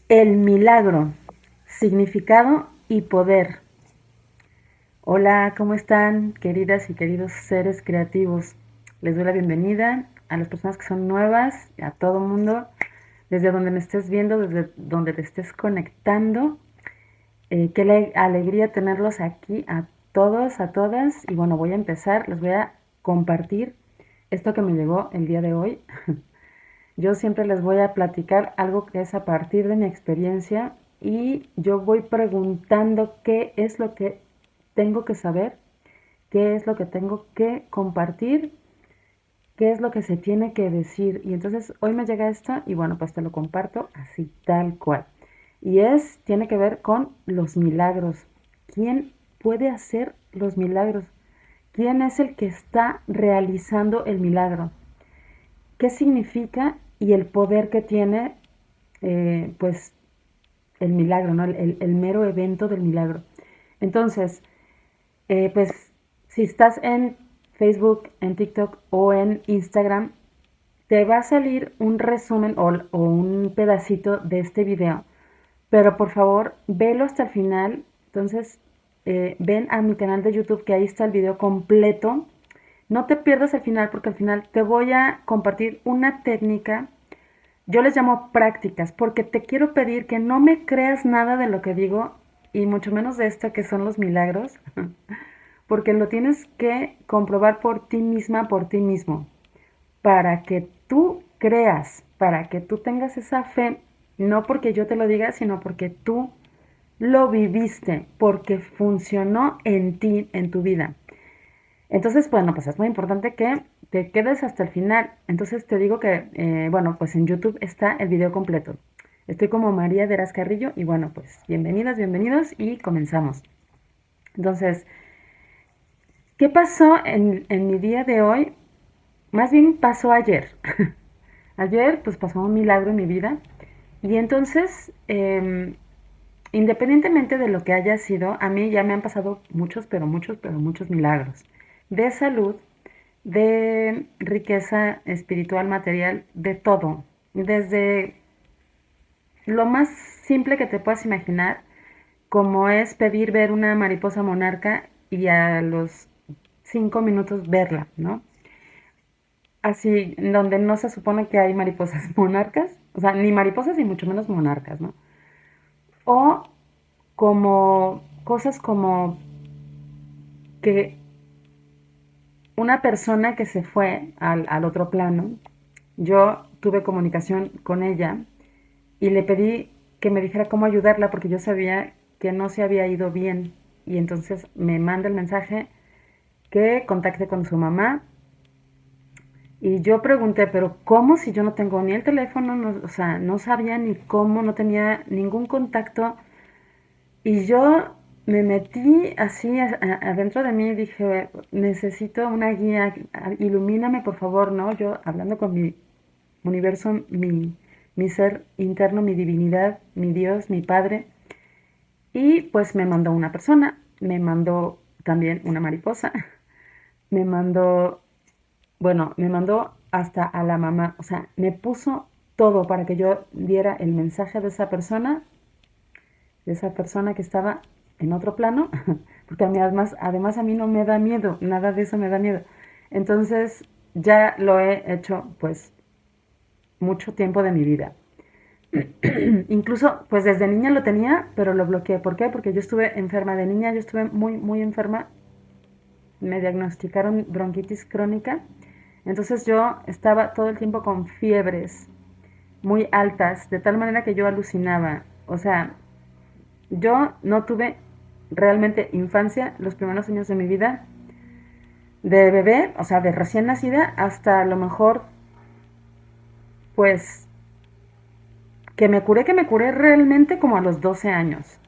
El milagro, significado y poder. Hola, ¿cómo están, queridas y queridos seres creativos? Les doy la bienvenida a las personas que son nuevas, a todo mundo, desde donde me estés viendo, desde donde te estés conectando. Qué alegría tenerlos aquí a todos, a todas. Y bueno, voy a empezar, les voy a compartir esto que me llegó el día de hoy. Yo siempre les voy a platicar algo que es a partir de mi experiencia y yo voy preguntando qué es lo que tengo que saber, qué es lo que tengo que compartir, qué es lo que se tiene que decir. Y entonces hoy me llega esto y bueno, pues te lo comparto así tal cual. Tiene que ver con los milagros. ¿Quién puede hacer los milagros? ¿Quién es el que está realizando el milagro? ¿Qué significa y el poder que tiene pues el milagro, ¿no? El mero evento del milagro. Entonces, pues si estás en Facebook, en TikTok o en Instagram, te va a salir un resumen o un pedacito de este video. Pero por favor, velo hasta el final. Entonces, ven a mi canal de YouTube que ahí está el video completo. No te pierdas el final porque al final te voy a compartir una técnica. Yo les llamo prácticas porque te quiero pedir que no me creas nada de lo que digo y mucho menos de esto que son los milagros, porque lo tienes que comprobar por ti misma, por ti mismo, para que tú creas, para que tú tengas esa fe, no porque yo te lo diga, sino porque tú lo viviste, porque funcionó en ti, en tu vida. Entonces, bueno, pues es muy importante que te quedes hasta el final. Entonces te digo que, bueno, pues en YouTube está el video completo. Estoy como María de Carrillo y bueno, pues bienvenidas, bienvenidos y comenzamos. Entonces, ¿qué pasó en mi día de hoy? Más bien pasó ayer. Ayer pues pasó un milagro en mi vida y entonces, independientemente de lo que haya sido, a mí ya me han pasado muchos, pero muchos milagros. De salud, de riqueza espiritual, material, de todo. Desde lo más simple que te puedas imaginar, como es pedir ver una mariposa monarca y a los 5 minutos verla, ¿no? Así, donde no se supone que hay mariposas monarcas, o sea, ni mariposas y mucho menos monarcas, ¿no? O como cosas como que una persona que se fue al otro plano, yo tuve comunicación con ella y le pedí que me dijera cómo ayudarla porque yo sabía que no se había ido bien y entonces me manda el mensaje que contacte con su mamá y yo pregunté, pero ¿cómo si yo no tengo ni el teléfono? No, o sea, no sabía ni cómo, no tenía ningún contacto y yo me metí así adentro de mí y dije, necesito una guía, ilumíname por favor, ¿no? Yo hablando con mi universo, mi ser interno, mi divinidad, mi Dios, mi Padre. Y pues me mandó una persona, me mandó también una mariposa, me mandó, bueno, me mandó hasta a la mamá, o sea, me puso todo para que yo diera el mensaje de esa persona que estaba en otro plano, porque a mí además a mí no me da miedo, nada de eso me da miedo. Entonces ya lo he hecho pues mucho tiempo de mi vida. Incluso, pues desde niña lo tenía, pero lo bloqueé. ¿Por qué? Porque yo estuve enferma de niña, yo estuve muy, muy enferma. Me diagnosticaron bronquitis crónica. Entonces yo estaba todo el tiempo con fiebres muy altas, de tal manera que yo alucinaba. O sea, yo no tuve realmente infancia los primeros años de mi vida, de bebé, o sea, de recién nacida, hasta a lo mejor, pues, que me curé realmente como a los 12 años.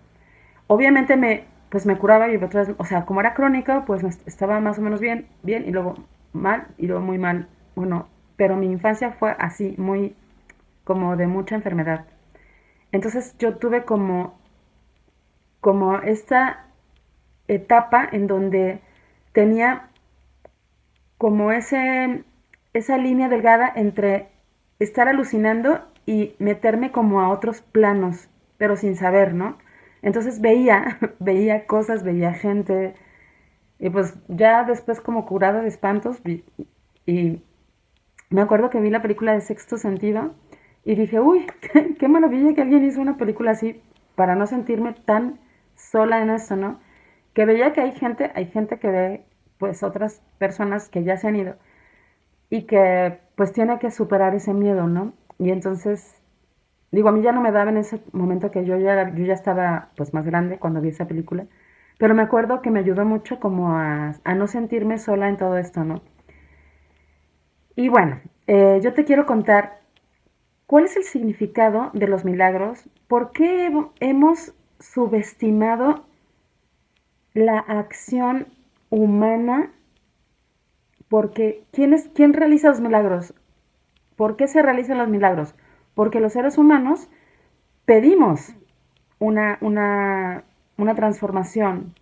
Obviamente pues me curaba y otras, o sea, como era crónica, pues estaba más o menos bien, bien, y luego mal, y luego muy mal. Bueno, pero mi infancia fue así, muy, como de mucha enfermedad. Entonces yo tuve como esta etapa en donde tenía como esa línea delgada entre estar alucinando y meterme como a otros planos, pero sin saber, ¿no? Entonces veía, veía cosas, veía gente, y pues ya después como curada de espantos, y me acuerdo que vi la película de Sexto Sentido y dije, uy, qué maravilla que alguien hizo una película así para no sentirme tan sola en esto, ¿no? Que veía que hay gente que ve pues otras personas que ya se han ido y que pues tiene que superar ese miedo, ¿no? Y entonces, digo, a mí ya no me daba en ese momento que yo ya estaba pues más grande cuando vi esa película, pero me acuerdo que me ayudó mucho como a no sentirme sola en todo esto, ¿no? Y bueno, yo te quiero contar cuál es el significado de los milagros, por qué hemos subestimado la acción humana, porque ¿quién realiza los milagros? ¿Por qué se realizan los milagros? Porque los seres humanos pedimos una, una, una transformación,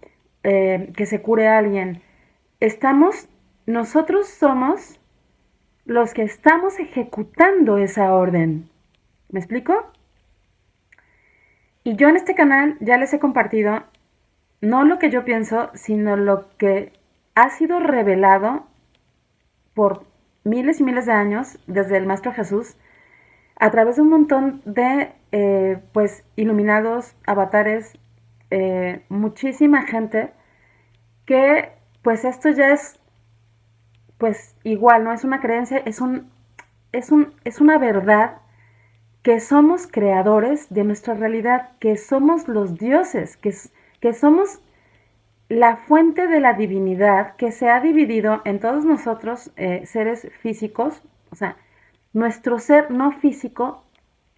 que se cure a alguien. Nosotros somos los que estamos ejecutando esa orden. ¿Me explico? Y yo en este canal ya les he compartido no lo que yo pienso, sino lo que ha sido revelado por miles y miles de años desde el Maestro Jesús a través de un montón de pues iluminados, avatares, muchísima gente que pues esto ya es pues igual, no es una creencia, es una verdad que somos creadores de nuestra realidad, que somos los dioses, que somos la fuente de la divinidad que se ha dividido en todos nosotros, seres físicos, o sea, nuestro ser no físico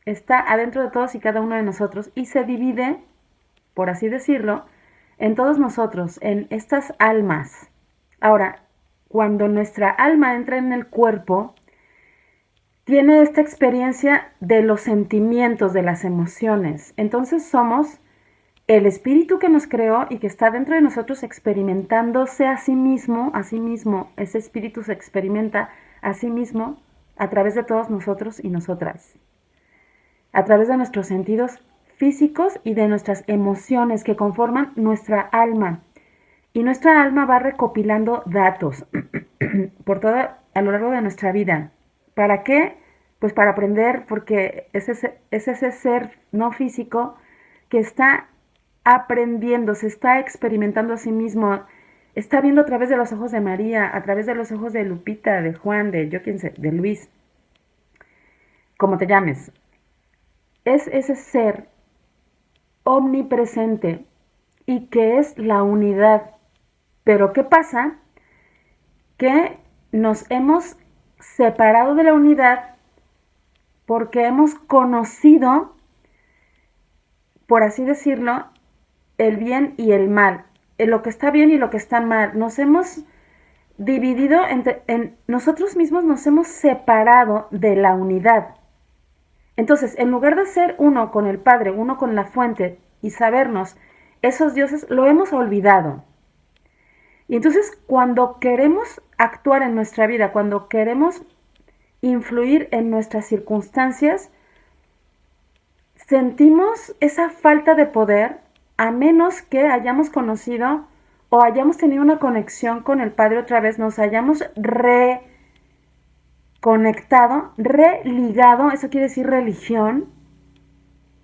está adentro de todos y cada uno de nosotros y se divide, por así decirlo, en todos nosotros, en estas almas. Ahora, cuando nuestra alma entra en el cuerpo, tiene esta experiencia de los sentimientos, de las emociones. Entonces somos el espíritu que nos creó y que está dentro de nosotros experimentándose a sí mismo, ese espíritu se experimenta a sí mismo a través de todos nosotros y nosotras, a través de nuestros sentidos físicos y de nuestras emociones que conforman nuestra alma. Y nuestra alma va recopilando datos a lo largo de nuestra vida. ¿Para qué? Pues para aprender, porque es ese ser no físico que está aprendiendo, se está experimentando a sí mismo, está viendo a través de los ojos de María, a través de los ojos de Lupita, de Juan, de yo quién sé, de Luis, como te llames. Es ese ser omnipresente y que es la unidad. Pero ¿qué pasa? Que nos hemos separado de la unidad porque hemos conocido, por así decirlo, el bien y el mal, lo que está bien y lo que está mal. Nos hemos dividido en nosotros mismos, nos hemos separado de la unidad. Entonces, en lugar de ser uno con el Padre, uno con la fuente y sabernos esos dioses, lo hemos olvidado. Y entonces, cuando queremos actuar en nuestra vida, cuando queremos influir en nuestras circunstancias, sentimos esa falta de poder a menos que hayamos conocido o hayamos tenido una conexión con el Padre otra vez, nos hayamos reconectado, religado, eso quiere decir religión,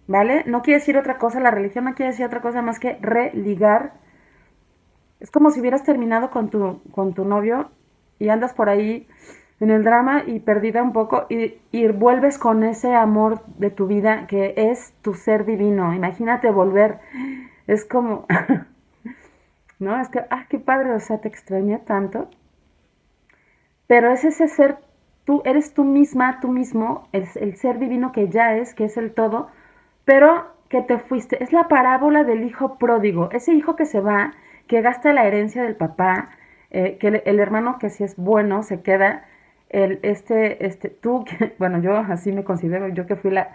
¿vale? No quiere decir otra cosa, la religión no quiere decir otra cosa más que religar. Es como si hubieras terminado con tu novio y andas por ahí en el drama y perdida un poco y vuelves con ese amor de tu vida que es tu ser divino. Imagínate volver. Es como, ¿no? Es que, qué padre, o sea, te extrañé tanto. Pero es ese ser, tú eres tú misma, tú mismo, el ser divino que ya es, que es el todo, pero que te fuiste. Es la parábola del hijo pródigo, ese hijo que se va, que gasta la herencia del papá, que el hermano que si es bueno se queda, tú, bueno, yo así me considero, yo que fui la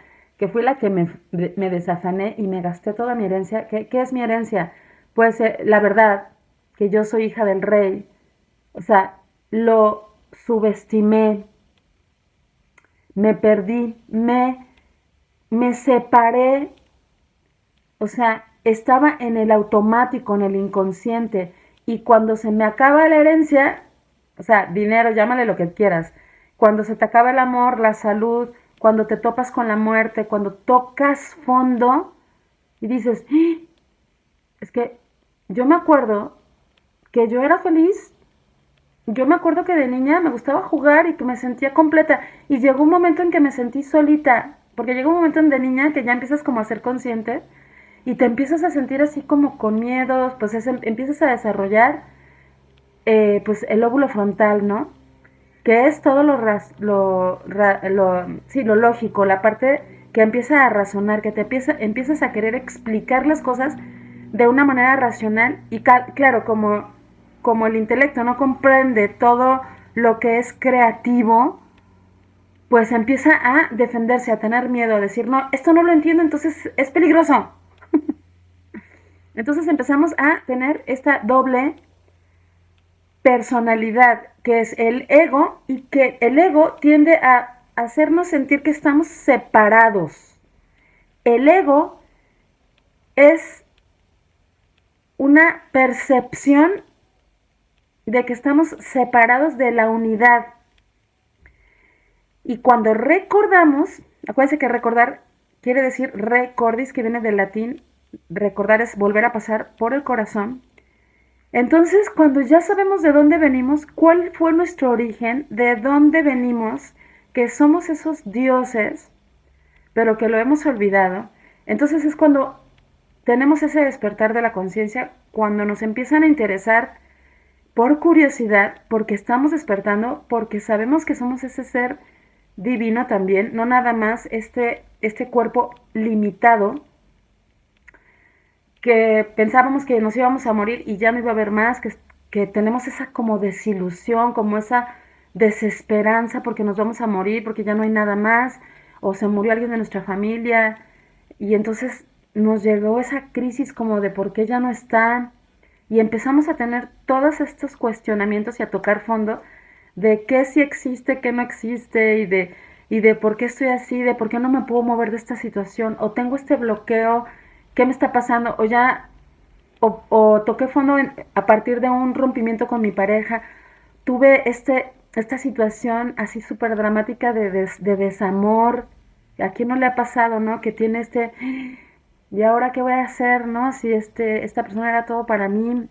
que me desafané y me gasté toda mi herencia. ¿Qué es mi herencia? Pues la verdad, que yo soy hija del rey, o sea, lo subestimé, me perdí, me me separé, o sea, estaba en el automático, en el inconsciente, y cuando se me acaba la herencia, o sea, dinero, llámale lo que quieras, cuando se te acaba el amor, la salud, cuando te topas con la muerte, cuando tocas fondo y dices, ¡Ah! Es que yo me acuerdo que yo era feliz, yo me acuerdo que de niña me gustaba jugar y que me sentía completa, y llegó un momento en que me sentí solita, porque llega un momento de niña que ya empiezas como a ser consciente y te empiezas a sentir así como con miedos, pues empiezas a desarrollar pues el lóbulo frontal, ¿no? Que es todo sí, lo lógico, la parte que empieza a razonar, que empiezas a querer explicar las cosas de una manera racional y claro, como el intelecto no comprende todo lo que es creativo, pues empieza a defenderse, a tener miedo, a decir, no, esto no lo entiendo, entonces es peligroso. Entonces empezamos a tener esta doble personalidad, que es el ego, y que el ego tiende a hacernos sentir que estamos separados. El ego es una percepción de que estamos separados de la unidad. Y cuando recordamos, acuérdense que recordar quiere decir recordis, que viene del latín, recordar es volver a pasar por el corazón. Entonces, cuando ya sabemos de dónde venimos, cuál fue nuestro origen, de dónde venimos, que somos esos dioses, pero que lo hemos olvidado, entonces es cuando tenemos ese despertar de la conciencia, cuando nos empiezan a interesar por curiosidad, porque estamos despertando, porque sabemos que somos ese ser divino también, no nada más este cuerpo limitado, que pensábamos que nos íbamos a morir y ya no iba a haber más, que tenemos esa como desilusión, como esa desesperanza porque nos vamos a morir, porque ya no hay nada más, o se murió alguien de nuestra familia, y entonces nos llegó esa crisis como de por qué ya no está, y empezamos a tener todos estos cuestionamientos y a tocar fondo de qué sí existe, qué no existe, y de por qué estoy así, de por qué no me puedo mover de esta situación, o tengo este bloqueo, qué me está pasando, o toqué fondo a partir de un rompimiento con mi pareja, tuve esta situación así súper dramática de desamor, a quién no le ha pasado, ¿no? Que tiene ¿y ahora qué voy a hacer, no? Si esta persona era todo para mí,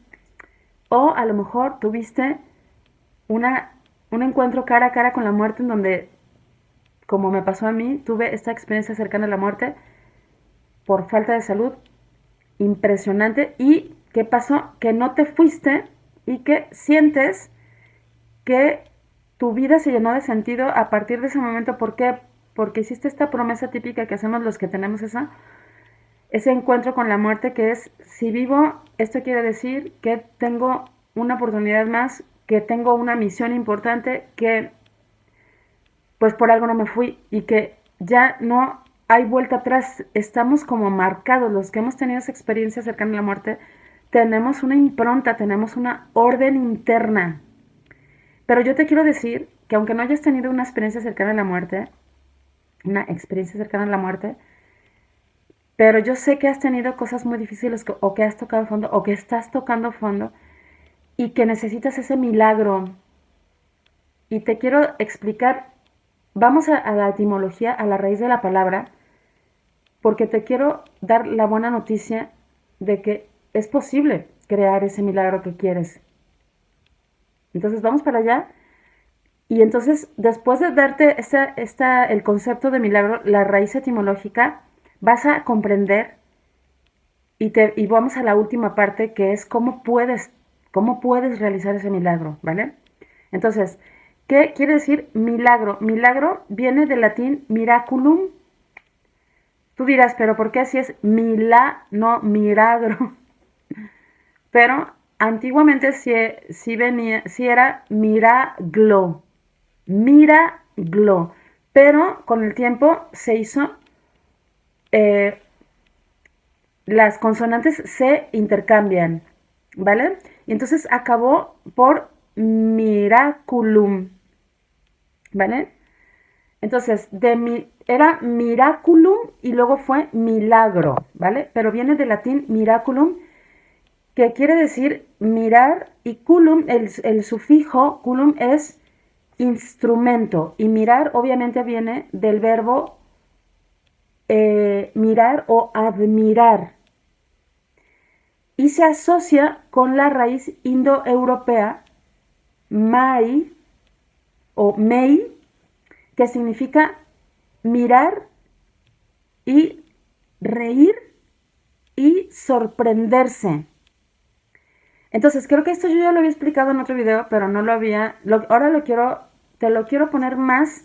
o a lo mejor tuviste una, un encuentro cara a cara con la muerte en donde, como me pasó a mí, tuve esta experiencia cercana a la muerte por falta de salud impresionante. ¿Y qué pasó? Que no te fuiste y que sientes que tu vida se llenó de sentido a partir de ese momento. ¿Por qué? Porque hiciste esta promesa típica que hacemos los que tenemos ese encuentro con la muerte, que es, si vivo, esto quiere decir que tengo una oportunidad más, que tengo una misión importante, que pues por algo no me fui y que ya no hay vuelta atrás. Estamos como marcados, los que hemos tenido esa experiencia cercana a la muerte, tenemos una impronta, tenemos una orden interna. Pero yo te quiero decir que aunque no hayas tenido una experiencia cercana a la muerte, una experiencia cercana a la muerte, pero yo sé que has tenido cosas muy difíciles, o que has tocado fondo, o que estás tocando fondo, y que necesitas ese milagro. Y te quiero explicar, vamos a la etimología, a la raíz de la palabra, porque te quiero dar la buena noticia de que es posible crear ese milagro que quieres. Entonces vamos para allá. Y entonces, después de darte el concepto de milagro, la raíz etimológica, vas a comprender, y vamos a la última parte, que es cómo puedes realizar ese milagro, ¿vale? Entonces, ¿qué quiere decir milagro? Milagro viene del latín miraculum. Tú dirás, pero ¿por qué así es no milagro? Pero antiguamente sí era miraglo, pero con el tiempo se hizo, eh, las consonantes se intercambian, ¿vale? Y entonces acabó por miraculum, ¿vale? Entonces, era miraculum y luego fue milagro, ¿vale? Pero viene del latín miraculum, que quiere decir mirar, y culum, el sufijo culum es instrumento, y mirar obviamente viene del verbo mirar o admirar, y se asocia con la raíz indoeuropea mai o mei, que significa mirar y reír y sorprenderse. Entonces, creo que esto yo ya lo había explicado en otro video, pero no lo había. Ahora te lo quiero poner más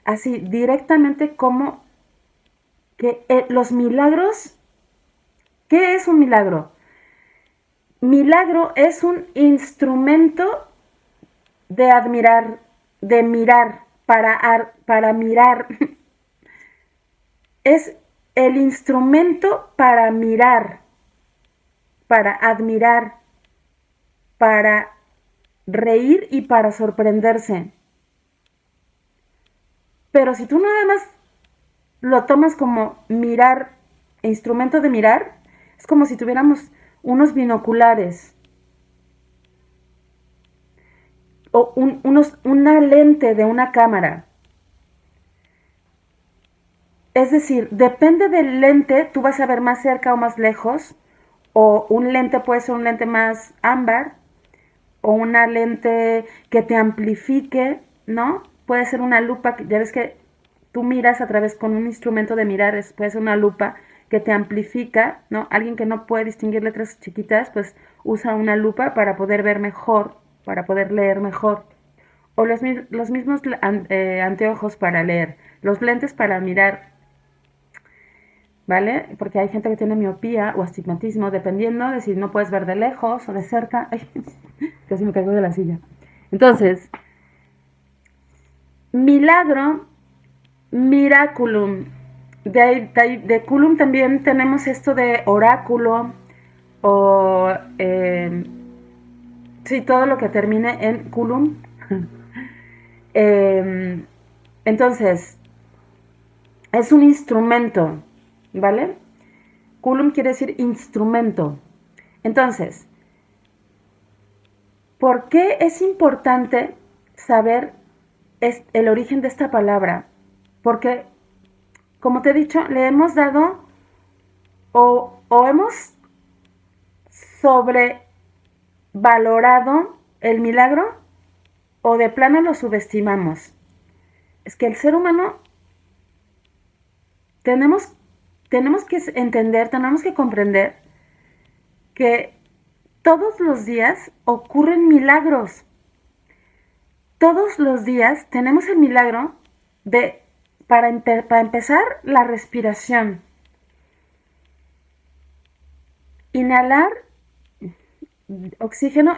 así, directamente como que los milagros. ¿Qué es un milagro? Milagro es un instrumento de admirar, de mirar, para mirar. Es el instrumento para mirar, para admirar, para reír y para sorprenderse. Pero si tú nada más lo tomas como mirar, instrumento de mirar, es como si tuviéramos unos binoculares o una lente de una cámara. Es decir, depende del lente, tú vas a ver más cerca o más lejos, o un lente puede ser un lente más ámbar, o una lente que te amplifique, ¿no? Puede ser una lupa, ya ves que tú miras a través con un instrumento de mirar, puede ser una lupa que te amplifica, ¿no? Alguien que no puede distinguir letras chiquitas, pues usa una lupa para poder ver mejor, para poder leer mejor. O los mismos anteojos para leer, los lentes para mirar, ¿vale? Porque hay gente que tiene miopía o astigmatismo, dependiendo de si no puedes ver de lejos o de cerca. Ay, casi me caigo de la silla. Entonces, milagro, miraculum. De culum también tenemos esto de oráculo o sí, todo lo que termine en culum. Entonces, es un instrumento, ¿vale? Culum quiere decir instrumento. Entonces, ¿por qué es importante saber el origen de esta palabra? Porque, como te he dicho, le hemos dado o hemos sobrevalorado el milagro o de plano lo subestimamos. Es que el ser humano tenemos que entender, tenemos que comprender que todos los días ocurren milagros. Todos los días tenemos el milagro para empezar, la respiración. Inhalar oxígeno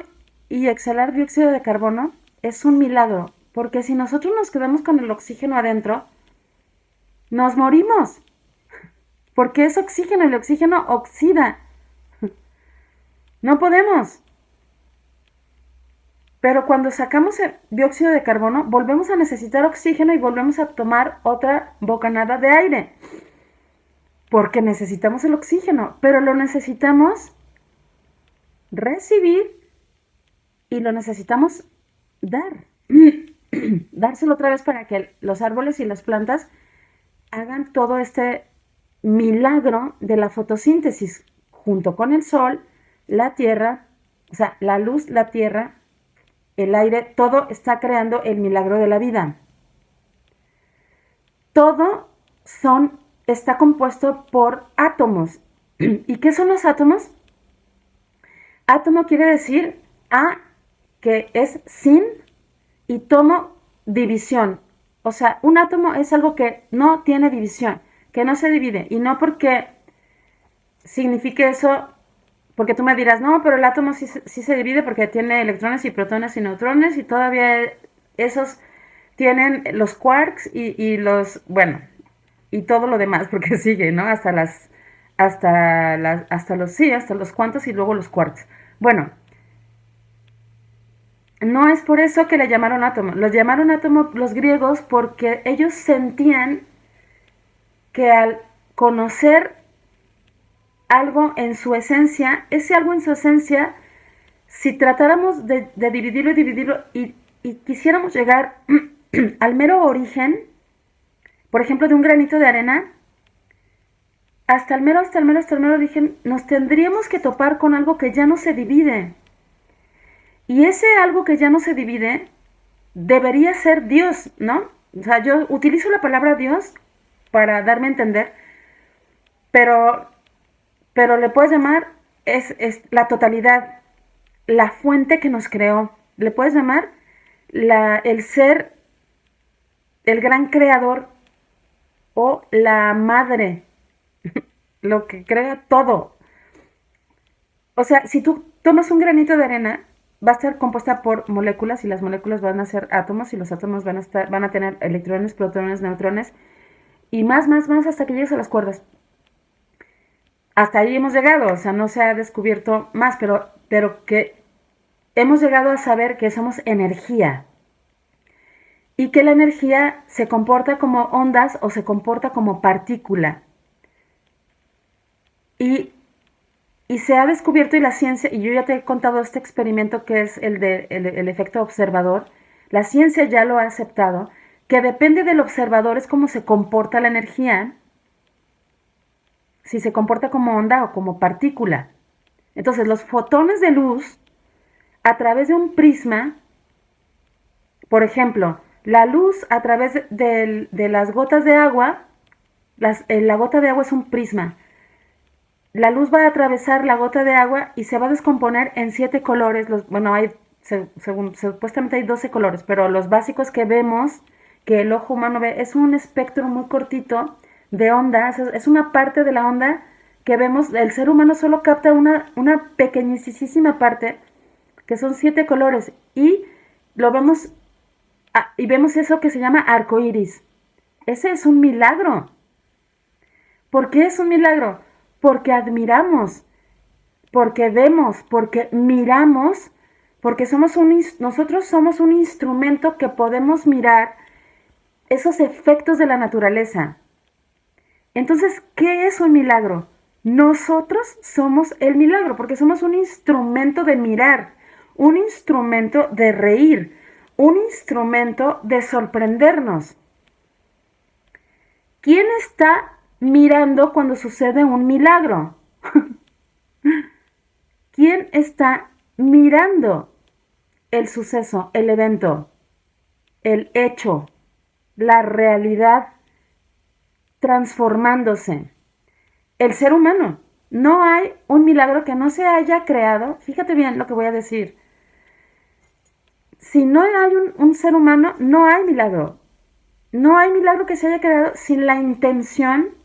y exhalar dióxido de carbono es un milagro, porque si nosotros nos quedamos con el oxígeno adentro, nos morimos, porque es oxígeno y el oxígeno oxida. No podemos. Pero cuando sacamos el dióxido de carbono, volvemos a necesitar oxígeno y volvemos a tomar otra bocanada de aire. Porque necesitamos el oxígeno, pero lo necesitamos recibir y lo necesitamos dar. Dárselo otra vez para que los árboles y las plantas hagan todo este milagro de la fotosíntesis junto con el sol, la tierra, o sea, la luz, la tierra, el aire, todo está creando el milagro de la vida. Todo está compuesto por átomos. ¿Y qué son los átomos? Átomo quiere decir que es sin, y tomo, división. O sea, un átomo es algo que no tiene división, que no se divide. Y no porque signifique eso, porque tú me dirás, no, pero el átomo sí se divide porque tiene electrones y protones y neutrones, y todavía esos tienen los quarks y los, bueno, y todo lo demás, porque sigue, ¿no? Hasta los cuantos y luego los quarks. Bueno, no es por eso que le llamaron átomo. Los llamaron átomo los griegos porque ellos sentían que al conocer algo en su esencia, ese algo en su esencia, si tratáramos de dividirlo y quisiéramos llegar al mero origen, por ejemplo, de un granito de arena, hasta el mero origen, nos tendríamos que topar con algo que ya no se divide. Y ese algo que ya no se divide debería ser Dios, ¿no? O sea, yo utilizo la palabra Dios para darme a entender, pero le puedes llamar es la totalidad, la fuente que nos creó. Le puedes llamar el ser, el gran creador o la madre, lo que crea todo. O sea, si tú tomas un granito de arena, va a estar compuesta por moléculas y las moléculas van a ser átomos y los átomos van a tener electrones, protones, neutrones y más hasta que llegues a las cuerdas. Hasta ahí hemos llegado, o sea, no se ha descubierto más, pero que hemos llegado a saber que somos energía y que la energía se comporta como ondas o se comporta como partícula. Y se ha descubierto, y la ciencia, y yo ya te he contado este experimento que es el efecto observador, la ciencia ya lo ha aceptado, que depende del observador es cómo se comporta la energía, si se comporta como onda o como partícula. Entonces, los fotones de luz, a través de un prisma, por ejemplo, la luz a través de las gotas de agua, la gota de agua es un prisma. La luz va a atravesar la gota de agua y se va a descomponer en 7 colores. Supuestamente hay 12 colores, pero los básicos que vemos, que el ojo humano ve, es un espectro muy cortito de ondas. Es una parte de la onda que vemos. El ser humano solo capta una pequeñísima parte, que son 7 colores. Y lo vemos, y vemos eso que se llama arco iris. Ese es un milagro. ¿Por qué es un milagro? Porque admiramos, porque vemos, porque miramos, porque nosotros somos un instrumento que podemos mirar esos efectos de la naturaleza. Entonces, ¿qué es un milagro? Nosotros somos el milagro, porque somos un instrumento de mirar, un instrumento de reír, un instrumento de sorprendernos. ¿Quién está mirando cuando sucede un milagro? ¿Quién está mirando el suceso, el evento, el hecho, la realidad transformándose? El ser humano. No hay un milagro que no se haya creado. Fíjate bien lo que voy a decir. Si no hay un ser humano, no hay milagro. No hay milagro que se haya creado sin la intención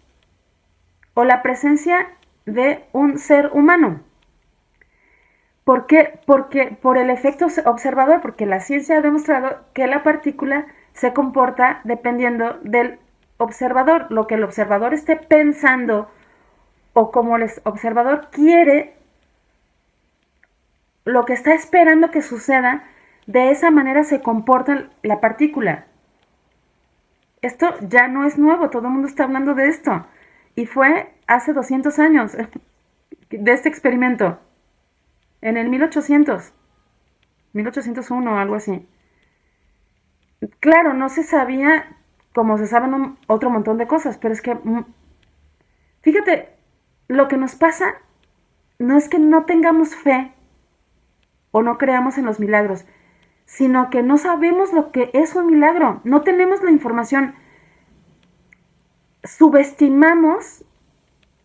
o la presencia de un ser humano. ¿Por qué? Porque por el efecto observador, porque la ciencia ha demostrado que la partícula se comporta dependiendo del observador. Lo que el observador esté pensando o como el observador quiere, lo que está esperando que suceda, de esa manera se comporta la partícula. Esto ya no es nuevo, todo el mundo está hablando de esto. Y fue hace 200 años de este experimento. En el 1801 o algo así. Claro, no se sabía como se saben otro montón de cosas, pero es que, fíjate, lo que nos pasa no es que no tengamos fe o no creamos en los milagros, sino que no sabemos lo que es un milagro, no tenemos la información. Subestimamos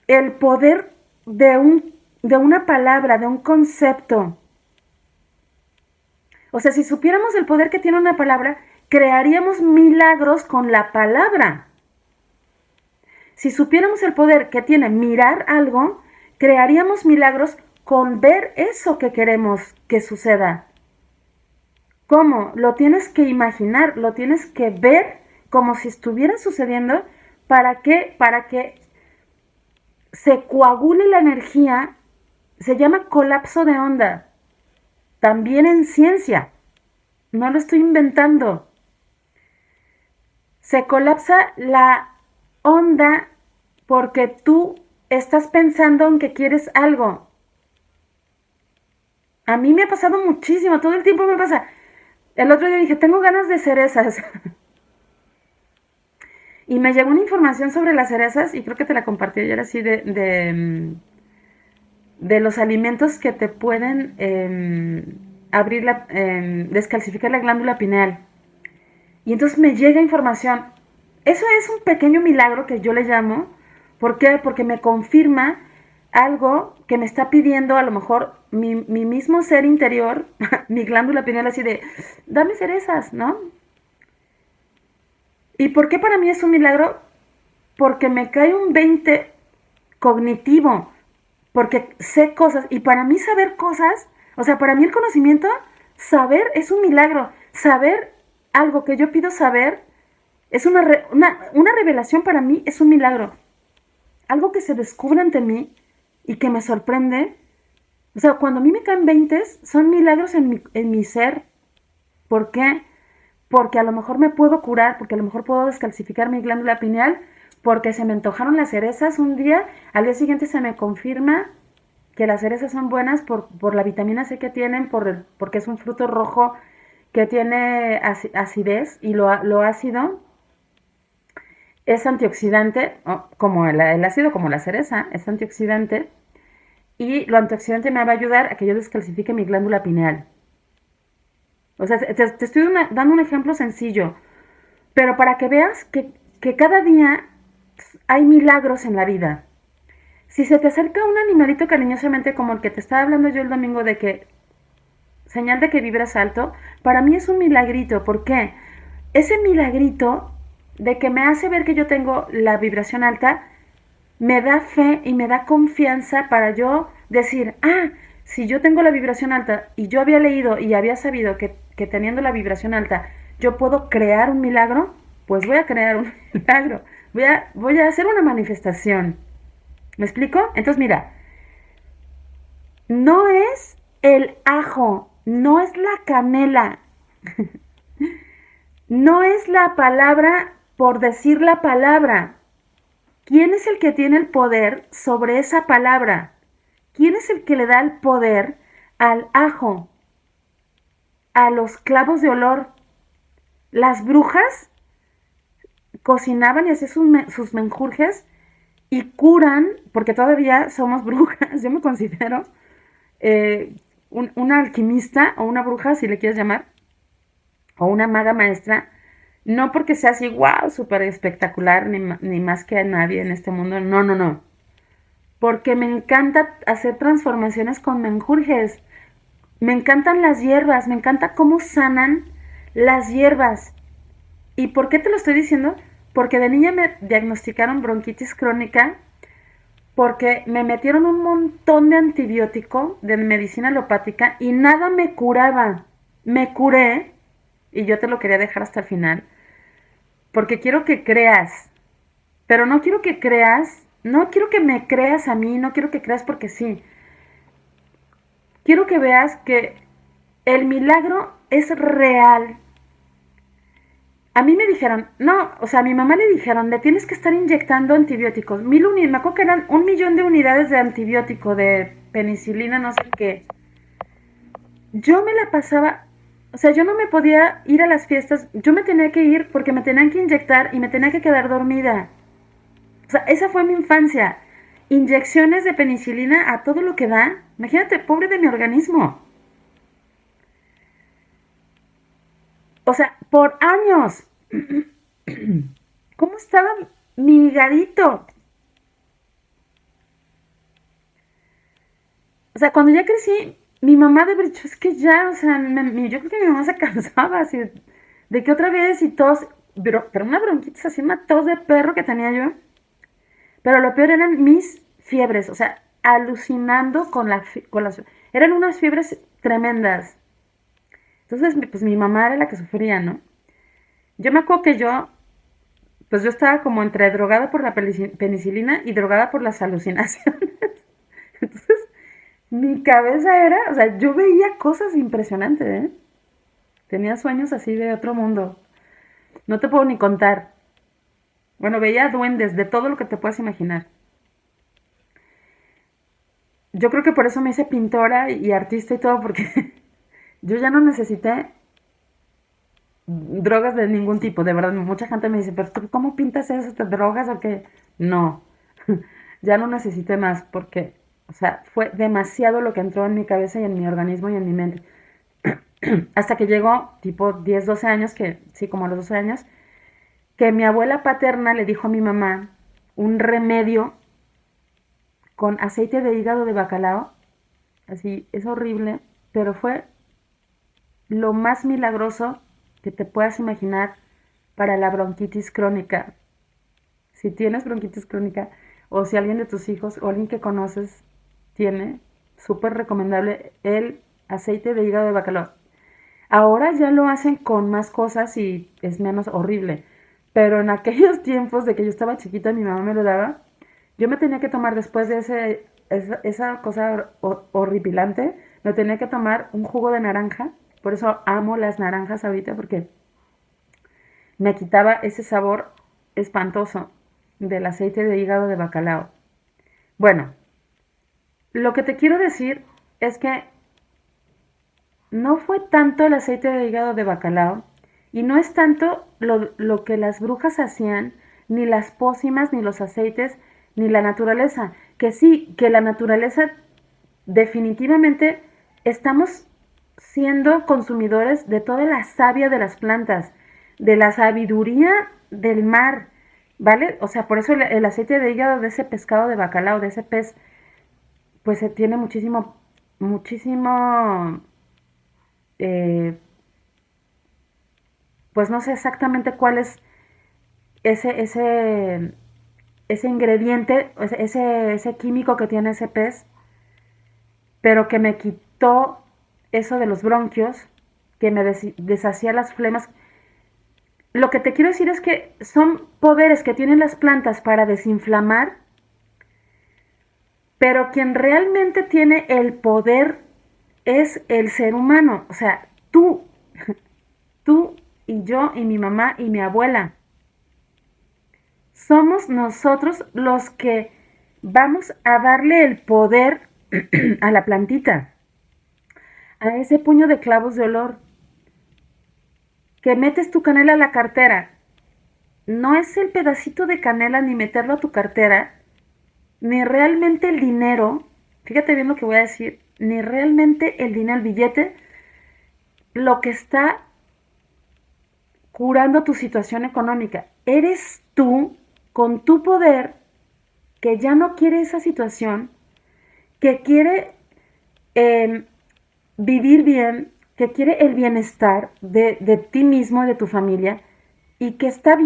el poder de una palabra, de un concepto. O sea, si supiéramos el poder que tiene una palabra, crearíamos milagros con la palabra. Si supiéramos el poder que tiene mirar algo, crearíamos milagros con ver eso que queremos que suceda. ¿Cómo? Lo tienes que imaginar, lo tienes que ver como si estuviera sucediendo. ¿Para qué? Para que se coagule la energía. Se llama colapso de onda. También en ciencia. No lo estoy inventando. Se colapsa la onda porque tú estás pensando en que quieres algo. A mí me ha pasado muchísimo, todo el tiempo me pasa. El otro día dije, tengo ganas de cerezas. Y me llegó una información sobre las cerezas, y creo que te la compartí ayer así, de los alimentos que te pueden descalcificar la glándula pineal. Y entonces me llega información. Eso es un pequeño milagro que yo le llamo. ¿Por qué? Porque me confirma algo que me está pidiendo a lo mejor mi mismo ser interior, mi glándula pineal, así de, dame cerezas, ¿no? ¿Y por qué para mí es un milagro? Porque me cae un 20 cognitivo, porque sé cosas, y para mí saber cosas, o sea, para mí el conocimiento, saber es un milagro. Saber algo que yo pido saber es una revelación. Para mí es un milagro. Algo que se descubre ante mí y que me sorprende. O sea, cuando a mí me caen 20, son milagros en mi ser. ¿Por qué? Porque a lo mejor me puedo curar, porque a lo mejor puedo descalcificar mi glándula pineal, porque se me antojaron las cerezas un día, al día siguiente se me confirma que las cerezas son buenas por la vitamina C que tienen, porque es un fruto rojo que tiene acidez, y lo ácido es antioxidante, como el ácido, como la cereza, es antioxidante, y lo antioxidante me va a ayudar a que yo descalcifique mi glándula pineal. O sea, te estoy dando un ejemplo sencillo, pero para que veas que cada día hay milagros en la vida. Si se te acerca un animalito cariñosamente como el que te estaba hablando yo el domingo, de que señal de que vibras alto, para mí es un milagrito. ¿Por qué? Ese milagrito de que me hace ver que yo tengo la vibración alta, me da fe y me da confianza para yo decir, si yo tengo la vibración alta y yo había leído y había sabido que teniendo la vibración alta yo puedo crear un milagro, pues voy a crear un milagro. Voy a hacer una manifestación. ¿Me explico? Entonces, mira, no es el ajo, no es la canela, no es la palabra por decir la palabra. ¿Quién es el que tiene el poder sobre esa palabra? ¿Quién es el que le da el poder al ajo, a los clavos de olor? Las brujas cocinaban y hacían sus menjurjes y curan, porque todavía somos brujas. Yo me considero una alquimista o una bruja, si le quieres llamar, o una maga maestra, no porque sea así, wow, súper espectacular, ni más que a nadie en este mundo, no, porque me encanta hacer transformaciones con menjurjes, me encantan las hierbas, me encanta cómo sanan las hierbas. ¿Y por qué te lo estoy diciendo? Porque de niña me diagnosticaron bronquitis crónica, porque me metieron un montón de antibiótico de medicina alopática y nada me curaba. Me curé, y yo te lo quería dejar hasta el final, porque quiero que creas, pero no quiero que creas, no quiero que me creas a mí, no quiero que creas porque sí. Quiero que veas que el milagro es real. A mí me dijeron, no, o sea, a mi mamá le dijeron, le tienes que estar inyectando antibióticos. Me acuerdo que eran 1 millón de unidades de antibiótico, de penicilina, no sé qué. Yo me la pasaba, o sea, yo no me podía ir a las fiestas, yo me tenía que ir porque me tenían que inyectar y me tenía que quedar dormida. O sea, esa fue mi infancia. Inyecciones de penicilina a todo lo que da. Imagínate, pobre de mi organismo. O sea, por años. ¿Cómo estaba mi higadito? O sea, cuando ya crecí, mi mamá de haber dicho, es que ya, o sea, yo creo que mi mamá se cansaba así, de que otra vez y tos, pero una bronquitis así, una tos de perro que tenía yo. Pero lo peor eran mis fiebres, o sea, alucinando con las... Eran unas fiebres tremendas. Entonces, pues mi mamá era la que sufría, ¿no? Yo me acuerdo que pues yo estaba como entre drogada por la penicilina y drogada por las alucinaciones. Entonces, mi cabeza era, o sea, yo veía cosas impresionantes, ¿eh? Tenía sueños así de otro mundo. No te puedo ni contar. Bueno, veía duendes, de todo lo que te puedas imaginar. Yo creo que por eso me hice pintora y artista y todo, porque yo ya no necesité drogas de ningún tipo, de verdad. Mucha gente me dice, pero ¿tú cómo pintas eso? ¿Te drogas o qué? No, ya no necesité más, porque, o sea, fue demasiado lo que entró en mi cabeza y en mi organismo y en mi mente. Hasta que llegó, tipo 10 12 años, que sí, como a los 12 años, que mi abuela paterna le dijo a mi mamá un remedio con aceite de hígado de bacalao. Así, es horrible, pero fue lo más milagroso que te puedas imaginar para la bronquitis crónica. Si tienes bronquitis crónica o si alguien de tus hijos o alguien que conoces tiene, súper recomendable el aceite de hígado de bacalao. Ahora ya lo hacen con más cosas y es menos horrible. Pero en aquellos tiempos de que yo estaba chiquita, mi mamá me lo daba. Yo me tenía que tomar después de esa cosa horripilante, me tenía que tomar un jugo de naranja. Por eso amo las naranjas ahorita porque me quitaba ese sabor espantoso del aceite de hígado de bacalao. Bueno, lo que te quiero decir es que no fue tanto el aceite de hígado de bacalao y no es tanto lo que las brujas hacían, ni las pócimas, ni los aceites, ni la naturaleza. Que sí, que la naturaleza definitivamente estamos siendo consumidores de toda la savia de las plantas, de la sabiduría del mar, ¿vale? O sea, por eso el aceite de hígado de ese pescado de bacalao, de ese pez, pues se tiene muchísimo, muchísimo, eh, pues no sé exactamente cuál es ese, ese, ese ingrediente, ese químico que tiene ese pez, pero que me quitó eso de los bronquios, que me deshacía las flemas. Lo que te quiero decir es que son poderes que tienen las plantas para desinflamar, pero quien realmente tiene el poder es el ser humano, o sea, tú y yo y mi mamá y mi abuela. Somos nosotros los que vamos a darle el poder a la plantita, a ese puño de clavos de olor, que metes tu canela a la cartera. No es el pedacito de canela ni meterlo a tu cartera, ni realmente el dinero, fíjate bien lo que voy a decir, ni realmente el dinero, el billete, lo que está curando tu situación económica. Eres tú, con tu poder, que ya no quiere esa situación, que quiere eh, vivir bien, que quiere el bienestar de ti mismo y de tu familia, y que está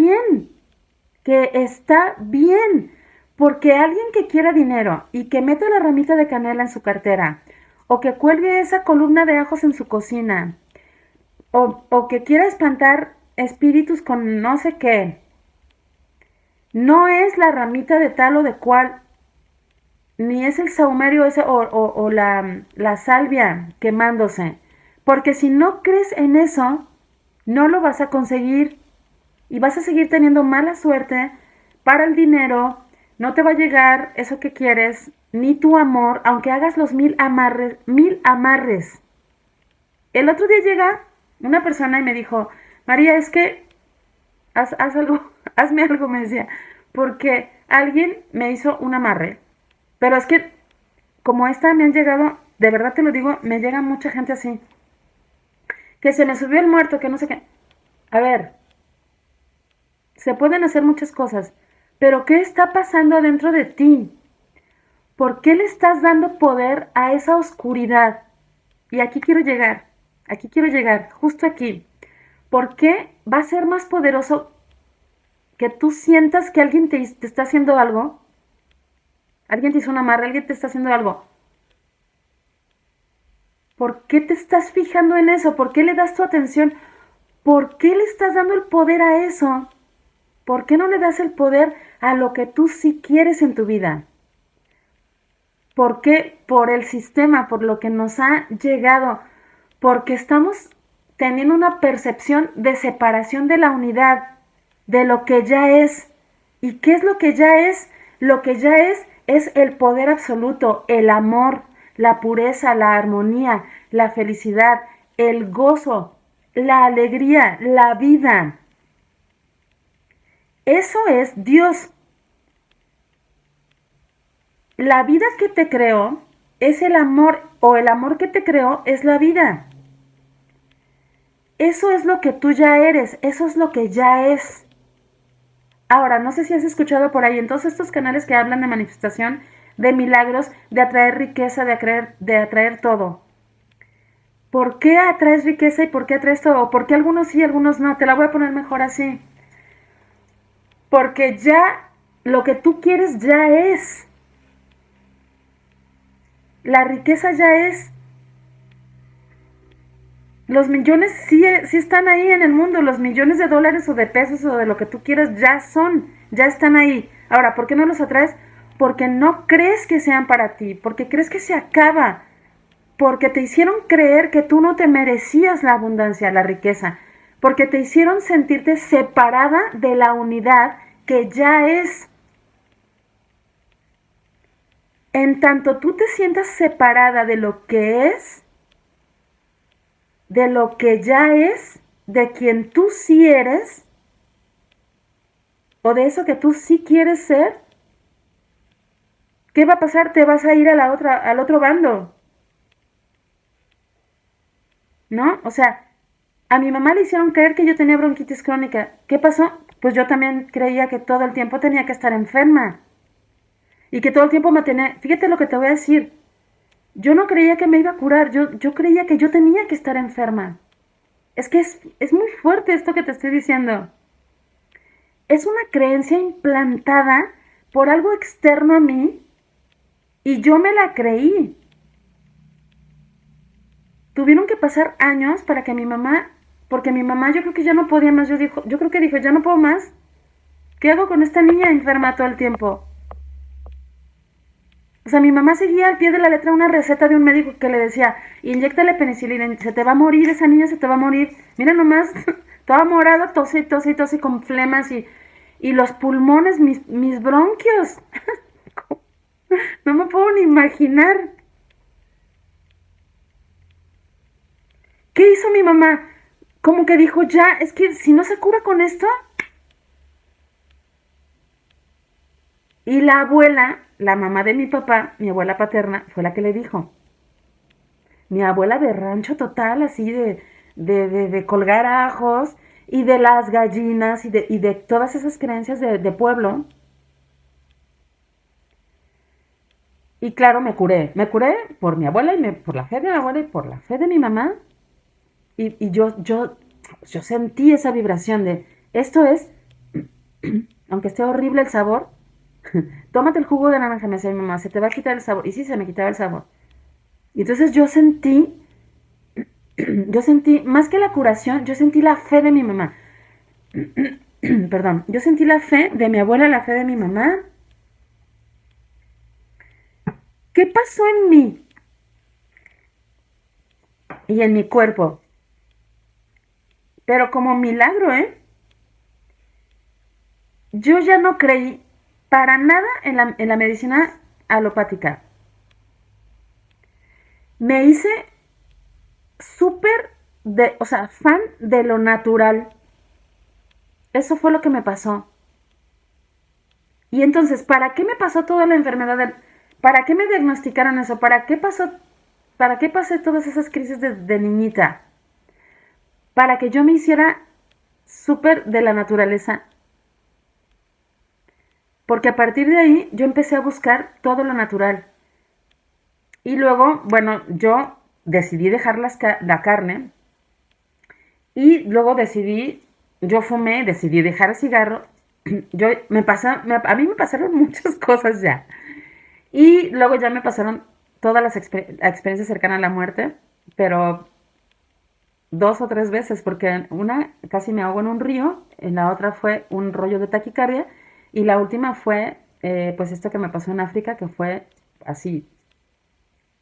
bien, porque alguien que quiera dinero y que meta la ramita de canela en su cartera, o que cuelgue esa columna de ajos en su cocina, o que quiera espantar espíritus con no sé qué, no es la ramita de tal o de cual, ni es el saumerio ese o la salvia quemándose. Porque si no crees en eso, no lo vas a conseguir y vas a seguir teniendo mala suerte para el dinero, no te va a llegar eso que quieres, ni tu amor, aunque hagas los 1000 amarres, 1000 amarres. El otro día llega una persona y me dijo, María, es que haz algo, hazme algo, me decía, porque alguien me hizo un amarre. Pero es que, como esta me han llegado, de verdad te lo digo, me llega mucha gente así. Que se me subió el muerto, que no sé qué. A ver, se pueden hacer muchas cosas, pero ¿qué está pasando adentro de ti? ¿Por qué le estás dando poder a esa oscuridad? Y aquí quiero llegar, justo aquí. ¿Por qué va a ser más poderoso que tú sientas que alguien te está haciendo algo? Alguien te hizo una amarre, alguien te está haciendo algo. ¿Por qué te estás fijando en eso? ¿Por qué le das tu atención? ¿Por qué le estás dando el poder a eso? ¿Por qué no le das el poder a lo que tú sí quieres en tu vida? ¿Por qué? Por el sistema, por lo que nos ha llegado, porque estamos teniendo una percepción de separación de la unidad, de lo que ya es. ¿Y qué es lo que ya es? Lo que ya es el poder absoluto, el amor, la pureza, la armonía, la felicidad, el gozo, la alegría, la vida. Eso es Dios. La vida que te creó es el amor, o el amor que te creó es la vida. Eso es lo que tú ya eres, eso es lo que ya es. Ahora, no sé si has escuchado por ahí en todos estos canales que hablan de manifestación, de milagros, de atraer riqueza, de atraer todo. ¿Por qué atraes riqueza y por qué atraes todo? ¿Por qué algunos sí y algunos no? Te la voy a poner mejor así. Porque ya lo que tú quieres ya es. La riqueza ya es. Los millones sí están ahí en el mundo. Los millones de dólares o de pesos o de lo que tú quieras ya son. Ya están ahí. Ahora, ¿por qué no los atraes? Porque no crees que sean para ti. Porque crees que se acaba. Porque te hicieron creer que tú no te merecías la abundancia, la riqueza. Porque te hicieron sentirte separada de la unidad que ya es. En tanto tú te sientas separada de lo que es, de lo que ya es, de quien tú sí eres, o de eso que tú sí quieres ser, ¿qué va a pasar? Te vas a ir al otro bando, ¿no? O sea, a mi mamá le hicieron creer que yo tenía bronquitis crónica. ¿Qué pasó? Pues yo también creía que todo el tiempo tenía que estar enferma. Y que todo el tiempo me tenía... Fíjate lo que te voy a decir. Yo no creía que me iba a curar. Yo creía que yo tenía que estar enferma. Es que es muy fuerte esto que te estoy diciendo. Es una creencia implantada por algo externo a mí y yo me la creí. Tuvieron que pasar años para que mi mamá, porque mi mamá yo creo que ya no podía más, yo creo que dijo, ya no puedo más. ¿Qué hago con esta niña enferma todo el tiempo? O sea, mi mamá seguía al pie de la letra una receta de un médico que le decía, inyéctale penicilina, se te va a morir, esa niña se te va a morir. Mira nomás, toda morada, tose, tose, tose con flemas y los pulmones, mis bronquios. No me puedo ni imaginar. ¿Qué hizo mi mamá? Como que dijo, ya, es que si no se cura con esto. Y la abuela, la mamá de mi papá, mi abuela paterna, fue la que le dijo. Mi abuela de rancho total, así de colgar ajos y de las gallinas y de todas esas creencias de pueblo. Y claro, me curé por mi abuela y por la fe de mi abuela y por la fe de mi mamá. Y yo sentí esa vibración de, esto es, aunque esté horrible el sabor, tómate el jugo de naranja, me decía mi mamá, se te va a quitar el sabor. Y sí, se me quitaba el sabor. Y entonces yo sentí, más que la curación, yo sentí la fe de mi mamá. Perdón, yo sentí la fe de mi abuela, la fe de mi mamá. ¿Qué pasó en mí y en mi cuerpo? Pero como milagro, ¿eh? Yo ya no creí para nada en la medicina alopática. Me hice súper o sea, fan de lo natural. Eso fue lo que me pasó. Y entonces, ¿para qué me pasó toda la enfermedad? ¿Para qué me diagnosticaron eso? ¿Para qué pasó? ¿Para qué pasé todas esas crisis de niñita? Para que yo me hiciera súper de la naturaleza. Porque a partir de ahí yo empecé a buscar todo lo natural. Y luego, bueno, yo decidí dejar la carne. Y luego yo fumé, decidí dejar el cigarro. A mí me pasaron muchas cosas ya. Y luego ya me pasaron todas las experiencias cercanas a la muerte, pero 2 o 3 veces, porque una casi me ahogo en un río, en la otra fue un rollo de taquicardia, y la última fue, pues esto que me pasó en África, que fue así,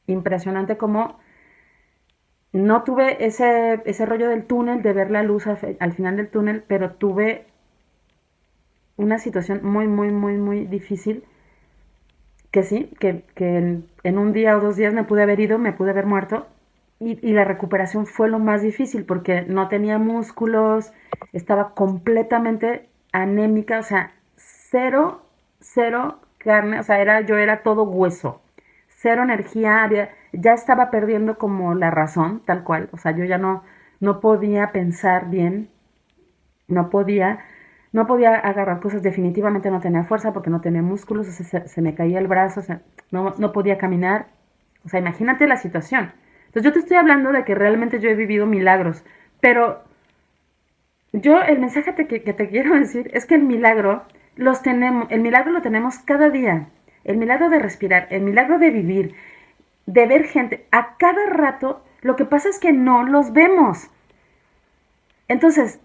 impresionante como no tuve ese rollo del túnel, de ver la luz al final del túnel, pero tuve una situación muy, muy, muy, muy difícil, que sí, que en un día o 2 días me pude haber ido, me pude haber muerto, y la recuperación fue lo más difícil porque no tenía músculos, estaba completamente anémica, o sea, cero, cero carne, o sea, yo era todo hueso, cero energía, ya estaba perdiendo como la razón, tal cual, o sea, yo ya no podía pensar bien, no podía, no podía agarrar cosas, definitivamente no tenía fuerza porque no tenía músculos, o sea, se me caía el brazo, o sea, no podía caminar, o sea, imagínate la situación. Entonces yo te estoy hablando de que realmente yo he vivido milagros, pero yo el mensaje que te quiero decir es que el milagro lo tenemos cada día, el milagro de respirar, el milagro de vivir, de ver gente, a cada rato, lo que pasa es que no los vemos. Entonces,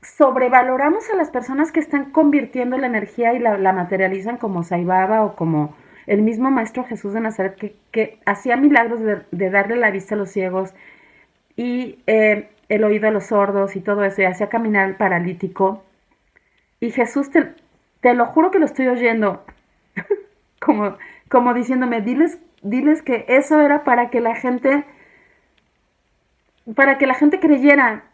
sobrevaloramos a las personas que están convirtiendo la energía y la materializan como Saibaba o como el mismo Maestro Jesús de Nazaret que hacía milagros de darle la vista a los ciegos y el oído a los sordos y todo eso, y hacía caminar al paralítico. Y Jesús, te lo juro que lo estoy oyendo, como, como diciéndome, diles que eso era para que la gente creyera.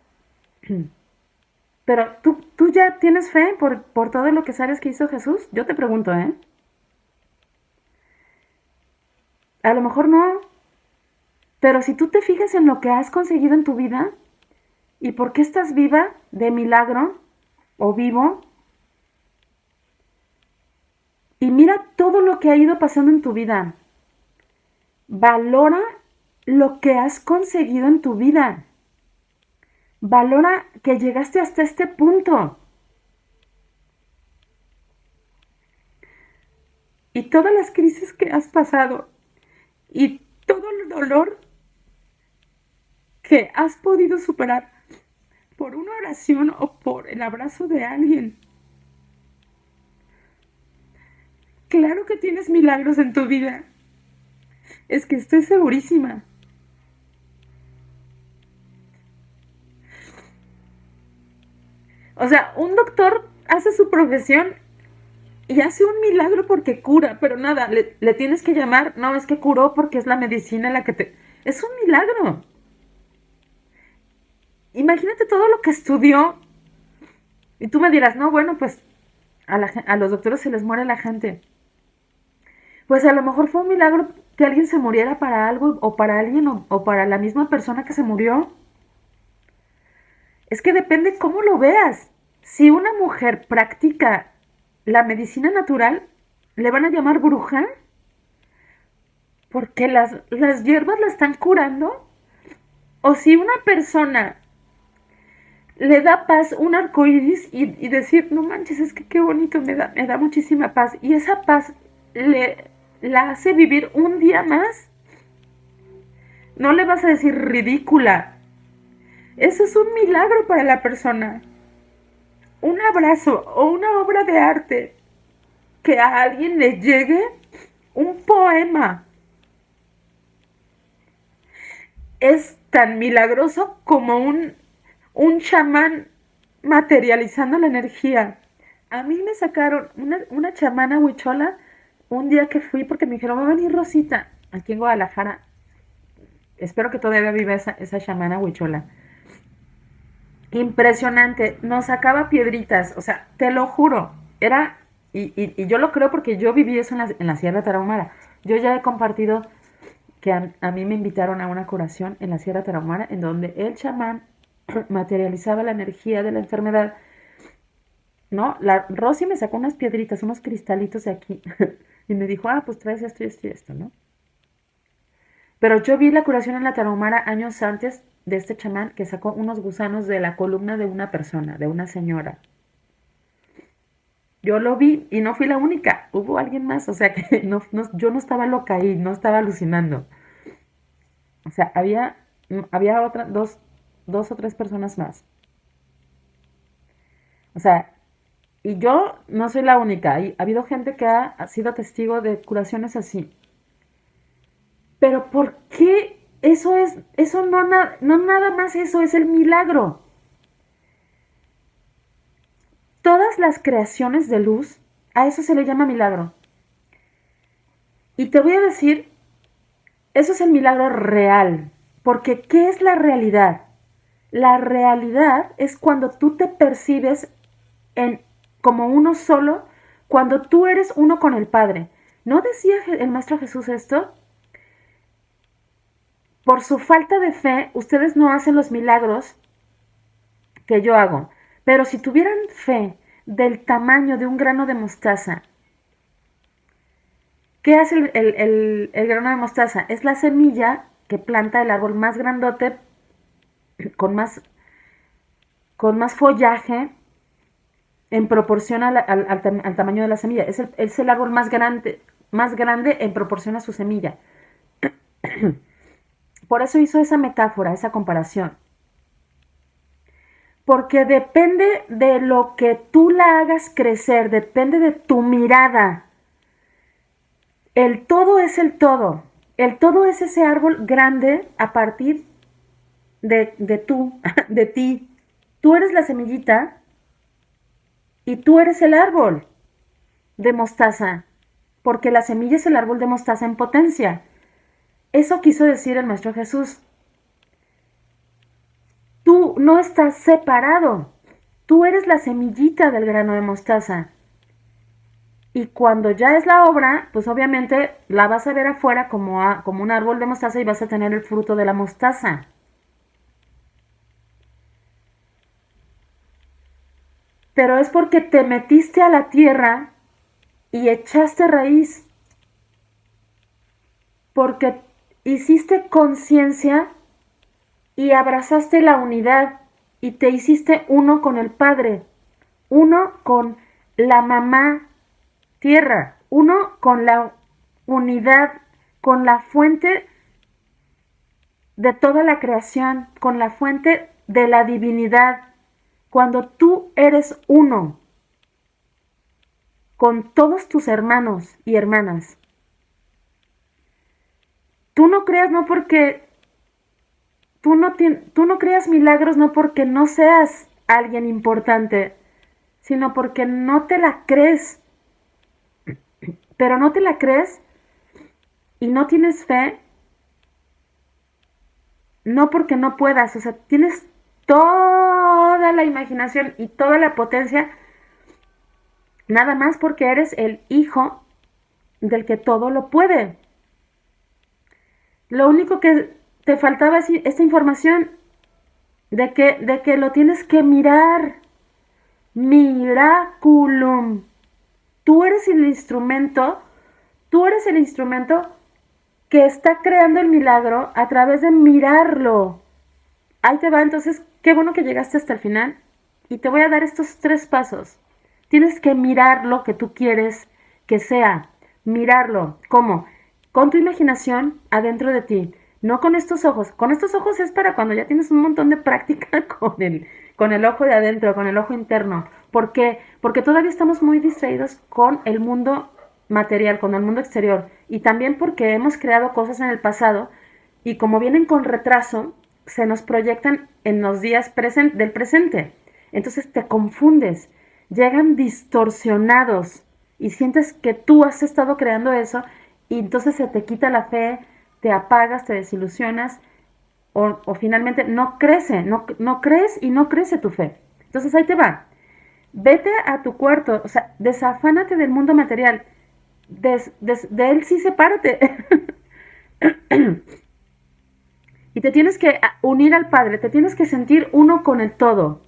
Pero tú ya tienes fe por todo lo que sabes que hizo Jesús. Yo te pregunto, ¿eh? A lo mejor no, pero si tú te fijas en lo que has conseguido en tu vida y por qué estás viva de milagro o vivo, y mira todo lo que ha ido pasando en tu vida, valora lo que has conseguido en tu vida. Valora que llegaste hasta este punto. Y todas las crisis que has pasado y todo el dolor que has podido superar por una oración o por el abrazo de alguien. Claro que tienes milagros en tu vida. Es que estoy segurísima. O sea, un doctor hace su profesión y hace un milagro porque cura, pero nada, le tienes que llamar, no, es que curó porque es la medicina la que te... Es un milagro. Imagínate todo lo que estudió y tú me dirás, no, bueno, pues a los doctores se les muere la gente. Pues a lo mejor fue un milagro que alguien se muriera para algo o para alguien o para la misma persona que se murió. Es que depende cómo lo veas. Si una mujer practica la medicina natural, ¿le van a llamar bruja? Porque las hierbas la están curando. O si una persona le da paz un arcoíris y decir, no manches, es que qué bonito, me da muchísima paz. Y esa paz la hace vivir un día más. No le vas a decir ridícula. Eso es un milagro para la persona. Un abrazo o una obra de arte que a alguien le llegue, un poema, es tan milagroso como un chamán materializando la energía. A mí me sacaron una chamana huichola un día que fui porque me dijeron, va a venir Rosita, aquí en Guadalajara. Espero que todavía viva esa chamana huichola. Impresionante, nos sacaba piedritas, o sea, te lo juro, era, y yo lo creo porque yo viví eso en la Sierra Tarahumara. Yo ya he compartido que a mí me invitaron a una curación en la Sierra Tarahumara, en donde el chamán materializaba la energía de la enfermedad, ¿no? La Rosy me sacó unas piedritas, unos cristalitos de aquí, y me dijo, pues traes esto y esto y esto, ¿no? Pero yo vi la curación en la Tarahumara años antes de este chamán que sacó unos gusanos de la columna de una persona, de una señora. Yo lo vi y no fui la única, hubo alguien más, o sea que yo no estaba loca ahí, no estaba alucinando. O sea, había dos o tres personas más. O sea, y yo no soy la única, ha habido gente que ha sido testigo de curaciones así. Pero ¿por qué eso no nada más eso es el milagro? todas las creaciones de luz, a eso se le llama milagro. Y te voy a decir, eso es el milagro real. Porque ¿qué es la realidad? La realidad es cuando tú te percibes como uno solo, cuando tú eres uno con el Padre. ¿No decía el Maestro Jesús esto? Por su falta de fe, ustedes no hacen los milagros que yo hago. Pero si tuvieran fe del tamaño de un grano de mostaza, ¿qué hace el grano de mostaza? Es la semilla que planta el árbol más grandote, con más follaje, en proporción al tamaño de la semilla. Es el árbol más grande en proporción a su semilla. Por eso hizo esa metáfora, esa comparación. Porque depende de lo que tú la hagas crecer, depende de tu mirada. El todo es el todo. El todo es ese árbol grande a partir de ti. Tú eres la semillita y tú eres el árbol de mostaza, porque la semilla es el árbol de mostaza en potencia. Eso quiso decir el Maestro Jesús. Tú no estás separado, tú eres la semillita del grano de mostaza. Y cuando ya es la obra, pues obviamente la vas a ver afuera como un árbol de mostaza y vas a tener el fruto de la mostaza. Pero es porque te metiste a la tierra y echaste raíz. Porque hiciste conciencia y abrazaste la unidad y te hiciste uno con el Padre, uno con la mamá tierra, uno con la unidad, con la fuente de toda la creación, con la fuente de la divinidad. Cuando tú eres uno con todos tus hermanos y hermanas, tú no creas no porque tú no creas milagros no porque no seas alguien importante, sino porque no te la crees. Pero no te la crees y no tienes fe, no porque no puedas, o sea, tienes toda la imaginación y toda la potencia, nada más porque eres el hijo del que todo lo puede. Lo único que te faltaba es esta información de que lo tienes que mirar. Miraculum. Tú eres el instrumento que está creando el milagro a través de mirarlo. Ahí te va, entonces, qué bueno que llegaste hasta el final. Y te voy a dar estos 3 pasos. Tienes que mirar lo que tú quieres que sea. Mirarlo. ¿Cómo? Con tu imaginación adentro de ti. No con estos ojos. Con estos ojos es para cuando ya tienes un montón de práctica con el ojo de adentro, con el ojo interno. ¿Por qué? Porque todavía estamos muy distraídos con el mundo material, con el mundo exterior. Y también porque hemos creado cosas en el pasado y como vienen con retraso, se nos proyectan en los días del presente. Entonces te confundes, llegan distorsionados y sientes que tú has estado creando eso y entonces se te quita la fe, te apagas, te desilusionas o finalmente no crece, no crees y no crece tu fe. Entonces ahí te va. Vete a tu cuarto, o sea, desafánate del mundo material. De él sí sepárate. Y te tienes que unir al Padre, te tienes que sentir uno con el todo.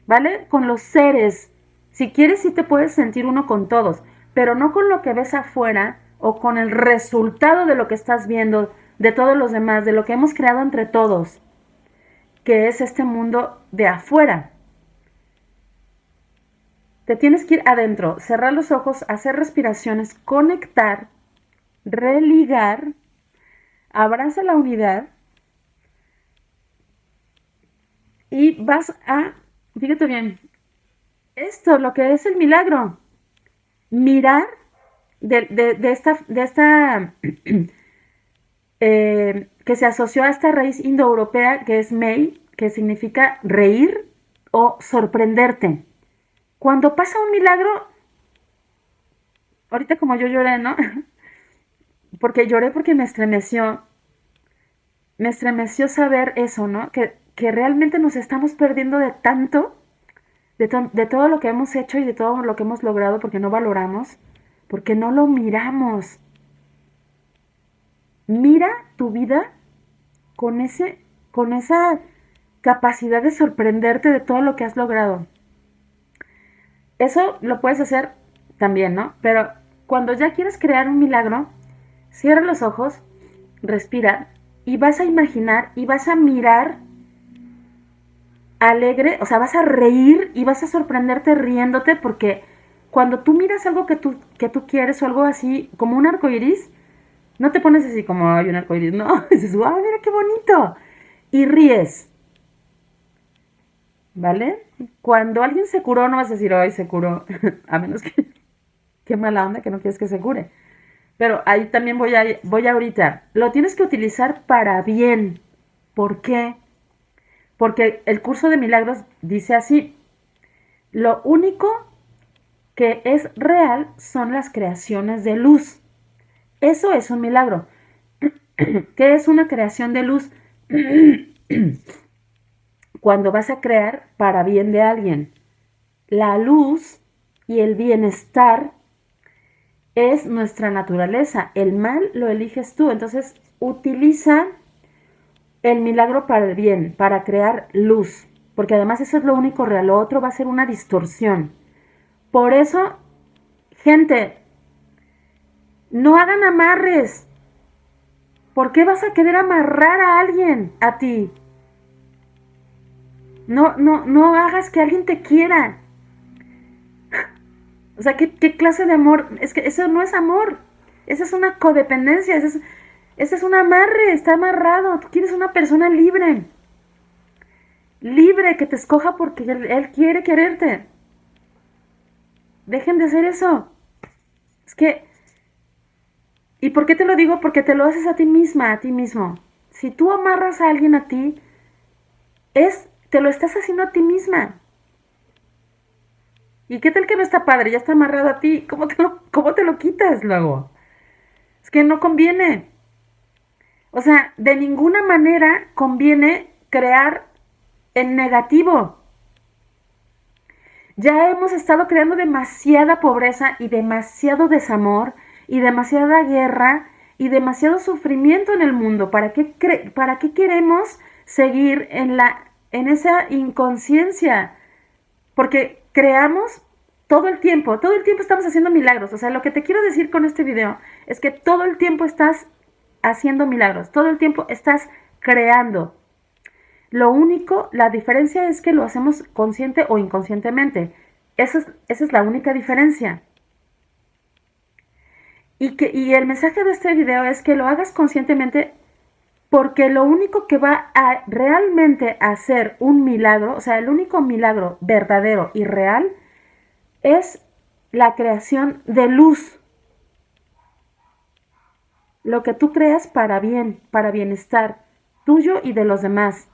¿Vale? Con los seres. Si quieres, sí te puedes sentir uno con todos, pero no con lo que ves afuera o con el resultado de lo que estás viendo, de todos los demás, de lo que hemos creado entre todos, que es este mundo de afuera. Te tienes que ir adentro, cerrar los ojos, hacer respiraciones, conectar, religar, abraza la unidad y vas a, fíjate bien, esto, lo que es el milagro, mirar de esta que se asoció a esta raíz indoeuropea que es mei, que significa reír, o sorprenderte. Cuando pasa un milagro, ahorita como yo lloré, ¿no? Porque lloré porque me estremeció saber eso, ¿no? Que realmente nos estamos perdiendo de tanto, de todo lo que hemos hecho y de todo lo que hemos logrado porque no valoramos, porque no lo miramos. Mira tu vida con con esa capacidad de sorprenderte de todo lo que has logrado. Eso lo puedes hacer también, ¿no? Pero cuando ya quieres crear un milagro, cierra los ojos, respira y vas a imaginar y vas a mirar alegre, o sea, vas a reír y vas a sorprenderte riéndote porque cuando tú miras algo que tú quieres o algo así como un arco iris, no te pones así como hay un arco iris, no, dices, wow, mira qué bonito, y ríes, ¿vale? Cuando alguien se curó, no vas a decir, ay, se curó, a menos que, qué mala onda que no quieres que se cure. Pero ahí también voy ahorita. Lo tienes que utilizar para bien. ¿Por qué? Porque el curso de milagros dice así, lo único que es real son las creaciones de luz. Eso es un milagro. ¿Qué es una creación de luz? Cuando vas a crear para bien de alguien. La luz y el bienestar es nuestra naturaleza. El mal lo eliges tú. Entonces, utiliza el milagro para el bien, para crear luz. Porque además eso es lo único real. Lo otro va a ser una distorsión. Por eso, gente, no hagan amarres. ¿Por qué vas a querer amarrar a alguien a ti? No hagas que alguien te quiera. O sea, ¿qué clase de amor? Es que eso no es amor. Esa es una codependencia. Ese es un amarre. Está amarrado. Tú quieres una persona libre. Libre, que te escoja porque él quiere quererte. Dejen de hacer eso. Es que... ¿Y por qué te lo digo? Porque te lo haces a ti misma, a ti mismo. Si tú amarras a alguien a ti, te lo estás haciendo a ti misma. ¿Y qué tal que no está padre? Ya está amarrado a ti. ¿Cómo te lo quitas luego? Es que no conviene. O sea, de ninguna manera conviene crear en negativo. Ya hemos estado creando demasiada pobreza y demasiado desamor y demasiada guerra y demasiado sufrimiento en el mundo. ¿Para qué queremos seguir en esa inconsciencia? Porque creamos todo el tiempo estamos haciendo milagros. O sea, lo que te quiero decir con este video es que todo el tiempo estás haciendo milagros, todo el tiempo estás creando. Lo único, la diferencia es que lo hacemos consciente o inconscientemente. Esa es la única diferencia. Y el mensaje de este video es que lo hagas conscientemente porque lo único que va a realmente hacer un milagro, o sea, el único milagro verdadero y real es la creación de luz. Lo que tú creas para bien, para bienestar tuyo y de los demás.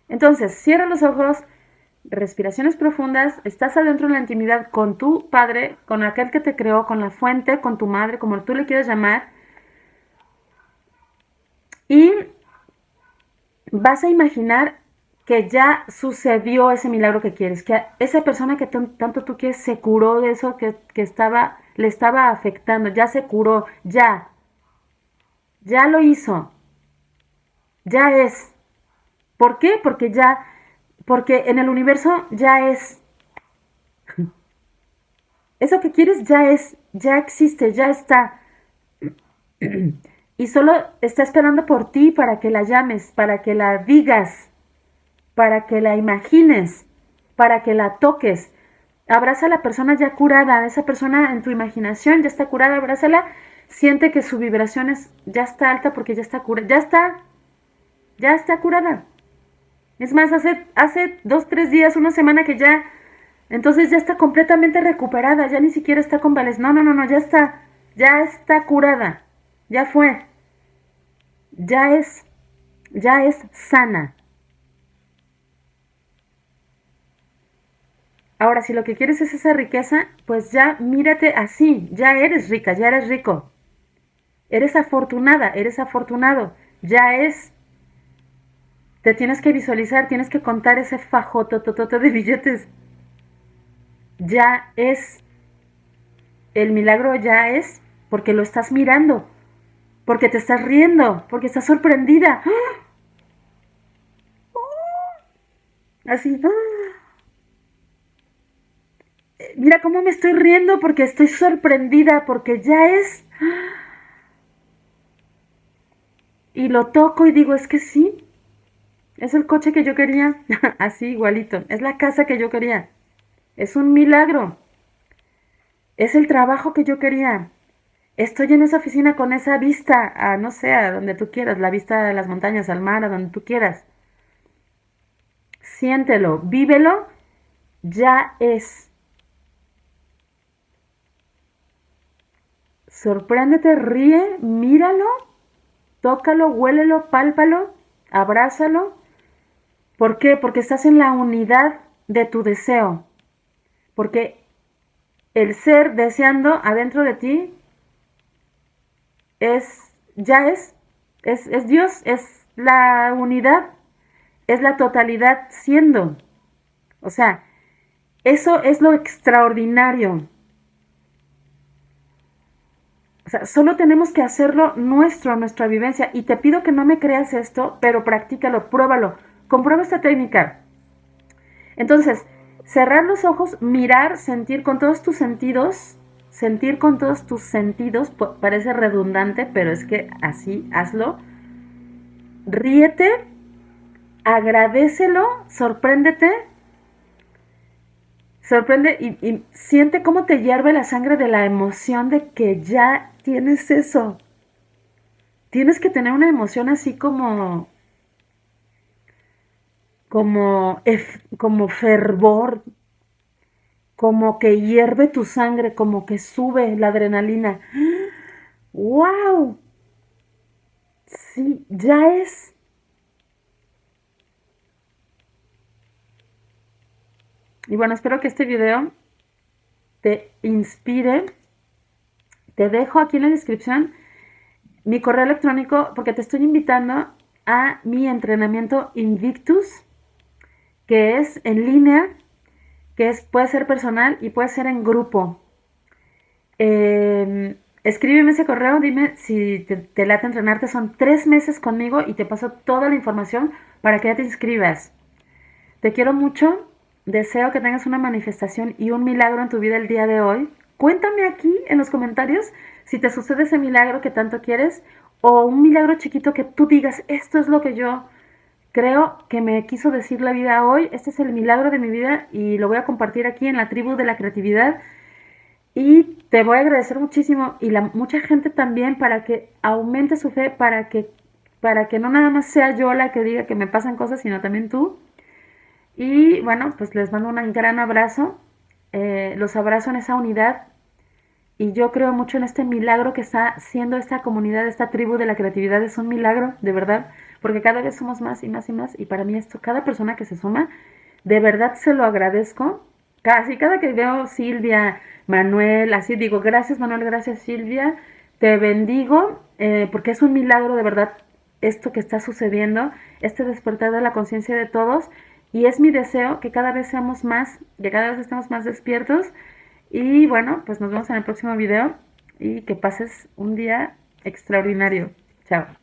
Entonces, cierra los ojos, respiraciones profundas, estás adentro en la intimidad con tu padre, con aquel que te creó, con la fuente, con tu madre, como tú le quieras llamar, y vas a imaginar que ya sucedió ese milagro que quieres, que esa persona que tanto tú quieres se curó de eso que le estaba afectando, ya se curó, ya lo hizo, ya es. ¿Por qué? Porque en el universo ya es. Eso que quieres ya existe, ya está. Y solo está esperando por ti para que la llames, para que la digas, para que la imagines, para que la toques. Abraza a la persona ya curada, esa persona en tu imaginación ya está curada, abrázala, siente que su vibración ya está alta porque ya está curada, ya está curada. Es más, hace 2, 3 días, una semana que entonces ya está completamente recuperada, ya ni siquiera está convaleciente. No, ya está curada, ya fue, ya es sana. Ahora, si lo que quieres es esa riqueza, pues ya mírate así, ya eres rica, ya eres rico. Eres afortunada, eres afortunado, ya es. Te tienes que visualizar, tienes que contar ese fajotototote de billetes. Ya es. El milagro ya es porque lo estás mirando, porque te estás riendo, porque estás sorprendida. Así. Mira cómo me estoy riendo porque estoy sorprendida, porque ya es. Y lo toco y digo, es que sí, es el coche que yo quería. Así igualito, es la casa que yo quería. Es un milagro. Es el trabajo que yo quería. Estoy en esa oficina con esa vista a, no sé, a donde tú quieras, la vista de las montañas, al mar, a donde tú quieras. Siéntelo, vívelo, ya es. Sorpréndete, ríe, míralo, tócalo, huélelo, pálpalo, abrázalo. ¿Por qué? Porque estás en la unidad de tu deseo. Porque el ser deseando adentro de ti ya es Dios, es la unidad, es la totalidad siendo. O sea, eso es lo extraordinario. O sea, solo tenemos que hacerlo nuestra vivencia. Y te pido que no me creas esto, pero practícalo, pruébalo. Comprueba esta técnica. Entonces, cerrar los ojos, mirar, sentir con todos tus sentidos. Sentir con todos tus sentidos, parece redundante, pero es que así hazlo. Ríete, agradécelo, sorprende y siente cómo te hierve la sangre de la emoción de que ya tienes eso. Tienes que tener una emoción así como fervor, como que hierve tu sangre, como que sube la adrenalina. ¡Wow! Sí, ya es. Y bueno, espero que este video te inspire. Te dejo aquí en la descripción mi correo electrónico porque te estoy invitando a mi entrenamiento Invictus, que es en línea, puede ser personal y puede ser en grupo. Escríbeme ese correo, dime si te late entrenarte. Son 3 meses conmigo y te paso toda la información para que ya te inscribas. Te quiero mucho, deseo que tengas una manifestación y un milagro en tu vida el día de hoy. Cuéntame aquí en los comentarios si te sucede ese milagro que tanto quieres o un milagro chiquito que tú digas, esto es lo que yo creo que me quiso decir la vida hoy, este es el milagro de mi vida y lo voy a compartir aquí en la tribu de la creatividad. Y te voy a agradecer muchísimo y mucha gente también para que aumente su fe, para que no nada más sea yo la que diga que me pasan cosas, sino también tú. Y bueno, pues les mando un gran abrazo, los abrazo en esa unidad y yo creo mucho en este milagro que está siendo esta comunidad, esta tribu de la creatividad. Es un milagro, de verdad, porque cada vez somos más y más y más y para mí esto, cada persona que se suma, de verdad se lo agradezco. Casi cada que veo Silvia, Manuel, así digo, gracias Manuel, gracias Silvia, te bendigo, porque es un milagro de verdad esto que está sucediendo, este despertar de la conciencia de todos, y es mi deseo que cada vez seamos más, que cada vez estemos más despiertos, y bueno, pues nos vemos en el próximo video, y que pases un día extraordinario. Chao.